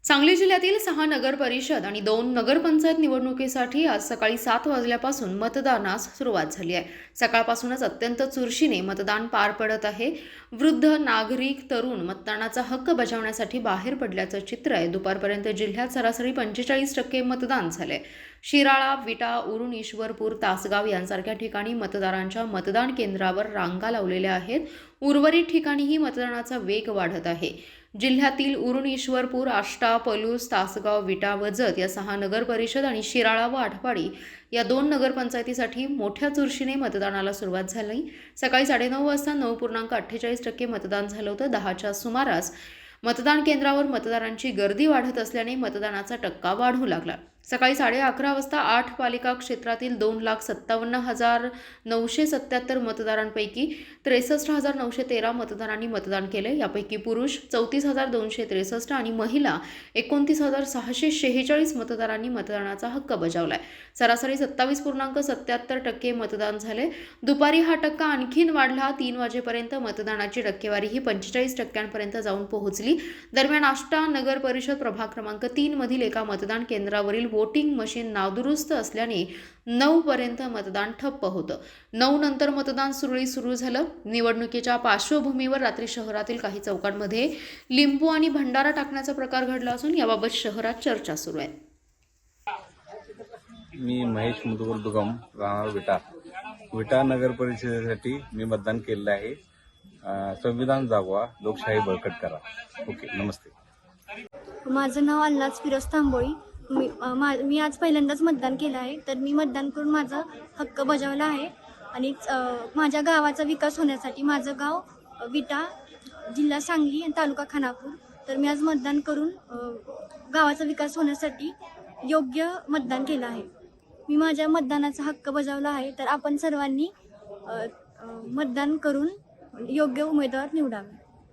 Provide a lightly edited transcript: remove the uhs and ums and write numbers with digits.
सांगली जिल्ह्यातील 6 नगर परिषद आणि 2 नगरपंचायत निवडणुकीसाठी आज सकाळी 7 वाजल्यापासून मतदानास सुरुवात झाली आहे। सकाळपासूनच अत्यंत चुरशीने मतदान पार पडत आहे। वृद्ध, नागरिक, तरुण मतदानाचा हक्क बजावण्यासाठी बाहेर पडल्याचं चित्र आहे। दुपारपर्यंत जिल्ह्यात सरासरी 45% मतदान झाले। शिराळा, विटा, उरुण, ईश्वरपूर, तासगाव यांसारख्या ठिकाणी मतदारांच्या मतदान केंद्रावर रांगा लावलेल्या आहेत। उर्वरित ठिकाणीही मतदानाचा वेग वाढत आहे। जिल्ह्यातील उरुण, ईश्वरपूर, आष्टा, पलूस, तासगाव, विटा व जत या 6 नगर परिषद आणि शिराळा व आटपाडी या 2 नगरपंचायतीसाठी मोठ्या चुरशीने मतदानाला सुरुवात झाली। सकाळी 9:30 वाजता 9.48% मतदान झालं होतं। 10च्या सुमारास मतदान केंद्रावर मतदारांची गर्दी वाढत असल्याने मतदानाचा टक्का वाढू लागला। सकाळी 11:30 वाजता 8 पालिका क्षेत्रातील 2,57,977 मतदारांपैकी 63,913 मतदारांनी मतदान केले। यापैकी पुरुष 34,263 आणि महिला 29,646 मतदारांनी मतदानाचा हक्क बजावलाय। सरासरी 27.77% मतदान झाले। दुपारी हा टक्का आणखीन वाढला। 3 वाजेपर्यंत मतदानाची टक्केवारी ही 45% जाऊन पोहोचली। दरम्यान आष्टा नगर परिषद प्रभाग क्रमांक 3 मधील एका मतदान केंद्रावरील वोटिंग मशीन नादुरुस्त असल्याने 9 पर्यंत मतदान ठप्प होतं। 9 नंतर मतदान सुरळीत सुरू झालं। निवडणुकीच्या पार्श्वभूमीवर रात्री शहरातील काही चौकांमध्ये लिंबू आणि भंडारा टाकण्याचा प्रकार घडला असून याबाबत शहरात चर्चा सुरू आहे। मी महेश मुदगल दुगम, राहणार विटा नगर परिषदेसाठी मी मतदान केलेलं आहे। संविधान जागवा, लोकशाही बळकट करा। ओके, नमस्ते। माझं नाव अल्लाज फिरोज तांबोळी। मी आज पहिल्यांदाच मतदान केलं आहे। तर मी मतदान करून माझा हक्क बजावला आहे आणि माझ्या गावाचा विकास होण्यासाठी, माझं गाव विटा, जिल्हा सांगली आणि तालुका खानापूर, तर मी आज मतदान करून गावाचा विकास होण्यासाठी योग्य मतदान केलं आहे। मी माझ्या मतदानाचा हक्क बजावला आहे। तर आपण सर्वांनी मतदान करून योग्य उमेदवार निवडावे।